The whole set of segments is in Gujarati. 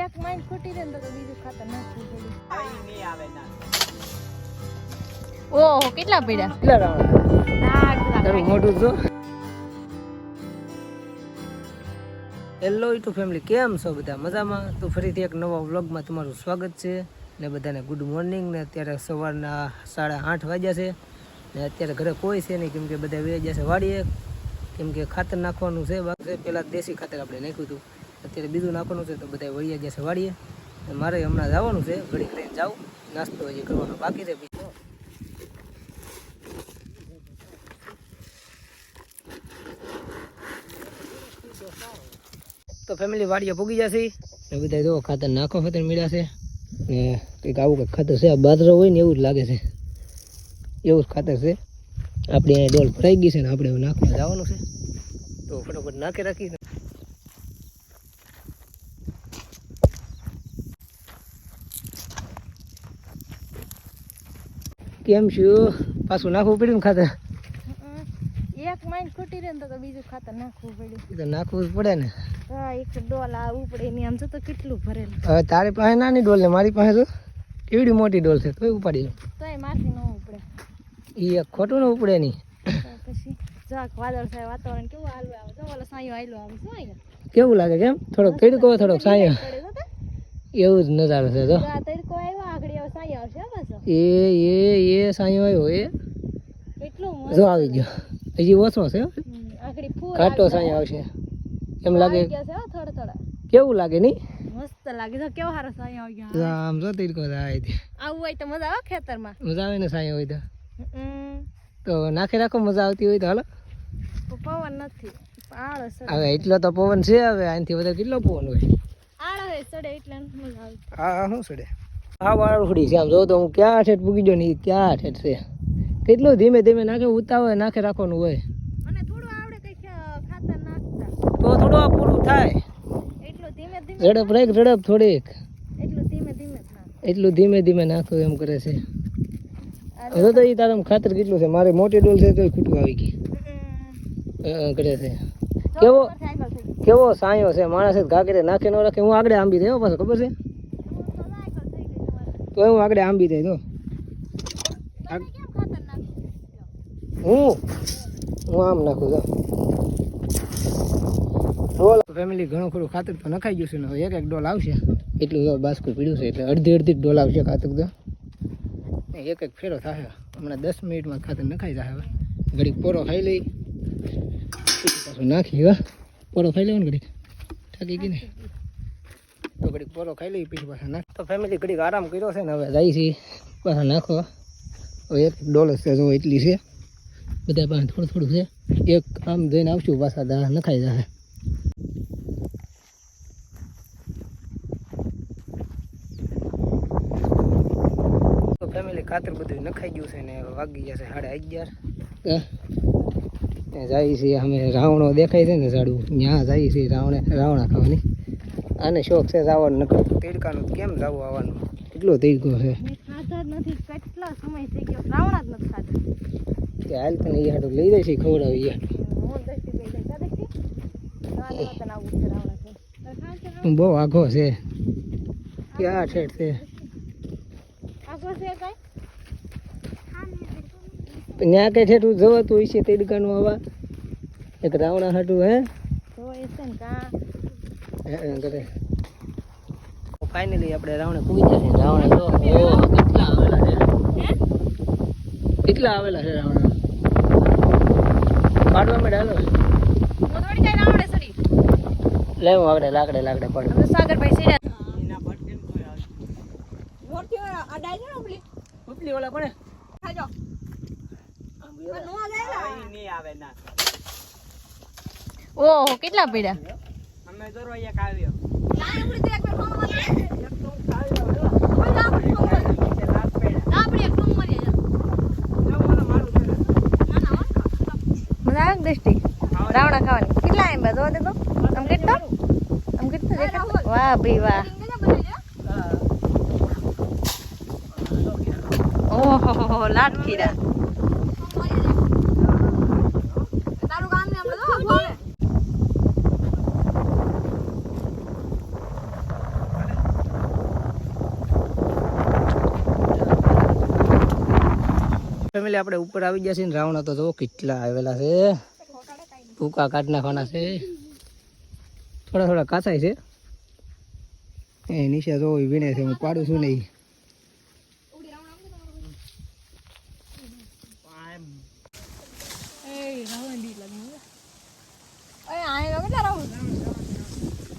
એક માઇન્ડ ખૂટી રહે ને તો બીજું ખાતર નાખવું પડે. આઈ નહીં આવે ના. ઓહો કેટલા પડ્યા. કેટલા રાવણા તારું મોઢું જો. હેલો યુટ્યુબ ફેમિલી, કેમ છો બધા? મજામાં? તો ફરીથી એક નવા વ્લોગમાં તમારું સ્વાગત છે ને બધાને ગુડ મોર્નિંગ. ને અત્યારે સવારના 8:30 વાગ્યા છે ને અત્યારે ઘરે કોઈ છે નહીં, કેમ કે બધા વહી ગયા છે વાડીએ, કેમ કે ખાતર નાખવાનું છે. પહેલાં દેશી ખાતર આપણે નાખ્યું હતું, અત્યારે બીજું નાખવાનું છે, તો બધા વહી ગયા છે વાડીએ. મારે હમણાં જવાનું છે, ઘડીક લઈને જાઉં, નાસ્તો હજી કરવાનો બાકી છે. તો ફેમિલી વાડીએ પૂગી જશે ને બધા જો ખાતર નાખો ખાતર મળ્યા છે ને કંઈક આવું કંઈક ખાતર છે. આ બાજરો હોય ને એવું જ લાગે છે, એવું જ ખાતર છે. આપણે અહીંયા ડોલ ભરાઈ ગઈ છે ને આપણે નાખવા જવાનું છે, તો ફટાફટ નાખી રાખી. કેમ છું? પાછું નાખવું પડ્યું ને ખાતર? એક માઇન્ડ ખૂટી રહે ને તો બીજું ખાતર નાખવું પડે. એ તો નાખવું જ પડે ને. હા, એક ડોલ આવવું પડે એની. આમ તો કેટલું ભરેલું. હવે તારી પાસે નાની ડોલ ને મારી પાસે તો કેવડી મોટી ડોલ છે, તોય ઉપાડી લો. તોય મારથી ન ઉપડે. એ ખોટું ન ઉપડે નહીં. પછી જરાક વાદળ થાય, વાતાવરણ કેવું હાલવા આવે. તો ઓલો સાયો હાલ્યો આવે. શું આવ્યા કેવું લાગે? કેમ થોડોક તડકો થોડોક સાયો, એવું જ નજારો છે. તો તડકો આવ્યો, આગળ આવે સાયો આવશે. પાછો એ સાયો આવ્યો એ કેટલું જો આવી ગયો. હજી ઓછો છે, આગળ ફૂલ ઘાટો સાયો આવશે એમ લાગે. થોડા થોડા કેવું લાગે નહીં? મસ્ત લાગે. તો કેવો સારો સાયો આવી ગયો. આમ જો તડકો થાય આવું હોય તો મજા આવે ખેતરમાં. મજા આવે ને સાયો હોય તો નાખી રાખો. મજા આવતી હોય તો હાલો. પવન નથી, આળસ હવે એટલો તો પવન છે, હવે આનાથી વધારે કેટલો પવન હોય? આળસ ચડે એટલે મજા આવે. હા શું ચડે? આ વાળુડી છે. આમ જો તો હું ક્યાં ઠેઠ પૂગી ગયો ને, ક્યાં ઠેઠ છે. કેટલું ધીમે ધીમે નાખે, ઉતાવળ નાખે રાખવાનું હોય. અને થોડું આવડે કઈ ખાતર નાખતા તો થોડું આ પૂરું થાય. એટલું ધીમે ધીમે ઝડપ રાખ, ઝડપ થોડીક. એટલું ધીમે ધીમે થાય. એટલું ધીમે ધીમે નાખવું એમ કરે છે. હવે તો એ તારા ખાતર કેટલું છે? મારે મોટી ડોલ છે તો ખૂટું આવી ગઈ કરે છે. કેવો સાયો છે, માણસ ઘા કરે નાખે ન રાખે. હું આગળ આંબી રહ્યો પાછો, ખબર છે? તો હું આગળ આંબી જાય. તો હું આમ નાખું તો ફેમિલી ઘણું ખરું ખાતર તો નખાઈ ગયું છે ને. હવે એક ડોલ આવશે એટલું બાસ્કું પીડ્યું છે, એટલે અડધી ડોલ આવશે ખાતર. તો એક ફેરો થાય. હમણાં 10 મિનિટમાં ખાતર નખાઈ જાય. હવે ઘડીક પોરો ખાઈ લઈ, પાછું નાખી. હવે પોરો ખાઈ લેવો ને, ઘડીક થાકી ગઈ ને તો ઘડીક પોરો ખાઈ લઈ, પછી પાછા નાખ. તો ફેમિલી ઘડીક આરામ કર્યો છે ને, હવે જાય છે પાછા નાખો. હવે એક ડોલ છે જો એટલી છે, બધા પાસે થોડું થોડું છે. એક આમ જઈને આવશું, પાછા નખાઈ જાય. તો ફેમિલી ખાતર બધું નખાઈ ગયું છે ને વાગી જશે 11:30. જાય છે અમે રાવણો દેખાય છે ને ઝાડવું, ત્યાં જાય છે રાવણા ખાવાની. આને શોખ છે જવાનું, નકર તડકાનું કેમ જવું આવવાનું, કેટલો તડકો છે. ખાતર નથી, કેટલો સમય થઈ ગયો રાવણા જ નથી ખાતા. કે હાલ તને એ હાટું લઈ જાય છે, ખવડાવી બહુ આઘો છે. ક્યાં ઠેઠ છે ત્યાં કઈ ઠેઠું જવાતું હોય છે તડકાનું આવા એક રાવણા હાટું. કરે ફાઇનલી આપણે રાવણે પૂગી જશે. રાવણા જો કેટલા આવેલા છે રાવણા. પાડવા માંડે હાલો. લેવું આપણે લાકડે પાડવા. સાગરભાઈ સીડા ઉપલી ઓલા કોને આઈ નહીં આવે ના. ઓહો કેટલા પડ્યા. અમે જોરો એક આવ્યો. દ્રષ્ટિ રાવણા ખાવાની કેટલા એમ બધો દેતો આમ કેટલો વાહ ભાઈ વાહ. ઓહો લાટકીડા. ફેમિલી આપણે ઉપર આવી ગયા છીએ ને રાવણા તો જો કેટલા આવેલા છે ભૂકા કાઢ નાખવાના છે થોડા થોડા કાચાય છે એ નીચે જો વીણે છે હું પાડું છું નહીં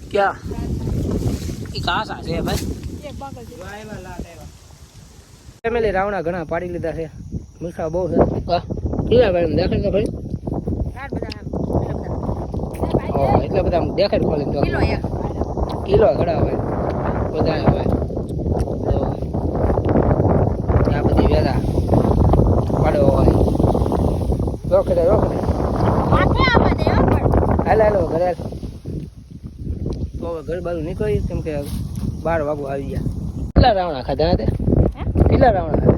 ક્યાં એ કાસા છે ભાઈ ફેમિલી રાવણા ઘણા પાડી લીધા છે મીઠા બહુ છે વાહ કેટલા ભાઈ દેખાય તો ભાઈ એટલા બધા દેખાય ખોલી તો કિલો ઘણા હોય બધા હોય તો આ બધી વેલા પાડો હોય રોકડે હાલ હાલો ઘરે તો ઘર બાજુ નીકળી કેમ કે 12 વાગો આવી ગયા કેટલા રાવણા ખાધા હતા કેટલા રાવણા ખાધા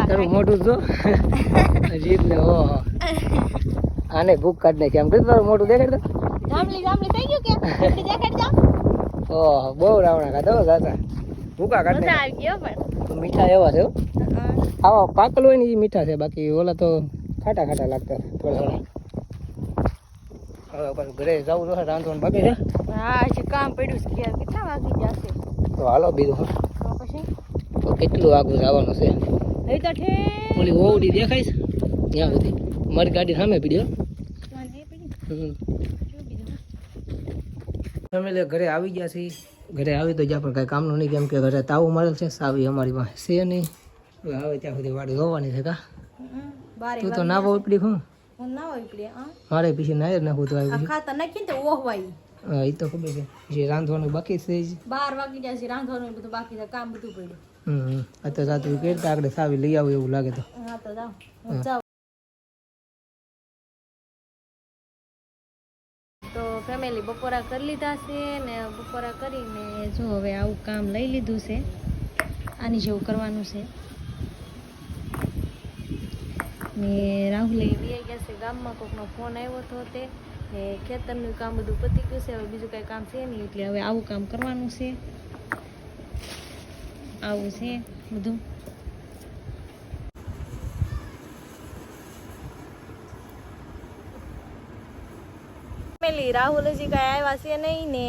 તારું મોટું જો જીત ને ઓહો આને ભૂખ કાઢ નાખી આમ કેટલું તારું મોટું દેખાડ તો ઓહ બહુ રાવણા ખાધા હો દાદા ભૂકા કાઢ નાખી મીઠા એવા છે આવા પાકલ હોય ને એ મીઠા છે બાકી ઓલા તો ખાટા ખાટા લાગતા થોડા થોડા હવે પાછું ઘરે જવું તો રાંધવાનું બાકી છે કામ પડ્યું છે કેટલા વાગી જશે તો હાલો બીજું પછી તો કેટલું આગળ જવાનું છે હવે તો ઓલી ઓવડી દેખાય છે ત્યાં સુધી મારી ગાડી સામે પીડ્યો ફેમિલી ઘરે આવી ગયા છીએ ઘરે આવી તો જ્યાં પણ કાંઈ કામનું નહીં કેમ કે ઘરે તાવું મળેલ છે સાવી અમારી પાસે છે નહીં હવે આવે ત્યાં સુધી વાડી હોવાની છે કા તું તો ના ઉપડી હું મારે પછી નાયર નાખું તો આવી ખાતા નાખી ને ઓહવાઈ હા એ તો ખબર છે જે રાંધવાનું બાકી છે જ 12 વાગી જાય છે રાંધવાનું બધું બાકી છે કામ બધું પડ્યું આ તો રાત્રે કરતા આગળ સાવી લઈ આવું એવું લાગે તો હા તો જાઓ તો ફેમિલી બપોરા કરી લીધા છે ને બપોરા કરીને જો હવે આવું કામ લઈ લીધું છે આની જેવું કરવાનું છે ને રાહુલે બી ગયા છે ગામમાં કોઈકનો ફોન આવ્યો હતો તે ને ખેતરનું કામ બધું પતી ગયું છે હવે બીજું કાંઈ કામ છે નહીં એટલે હવે આવું કામ કરવાનું છે આવું છે બધું રાહુલ હજી કાંઈ આવ્યા છે નહીં ને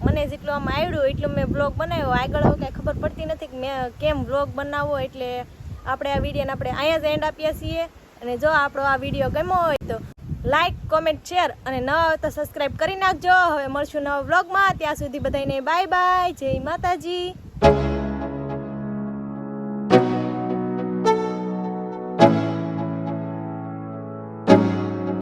મને જેટલું આમ આવડ્યું એટલું મેં બ્લોગ બનાવ્યો આગળ હવે કાંઈ ખબર પડતી નથી કે મેં કેમ બ્લોગ બનાવવો એટલે આપણે આ વિડીયોને આપણે અહીંયા જ એન્ડ આપીએ છીએ અને જો આપણો આ વિડીયો ગમ્યો હોય તો લાઈક કોમેન્ટ શેર અને ન હોય તો સબસ્ક્રાઈબ કરી નાખજો હવે મળશું નવા બ્લોગમાં ત્યાં સુધી બધાને બાય બાય જય માતાજી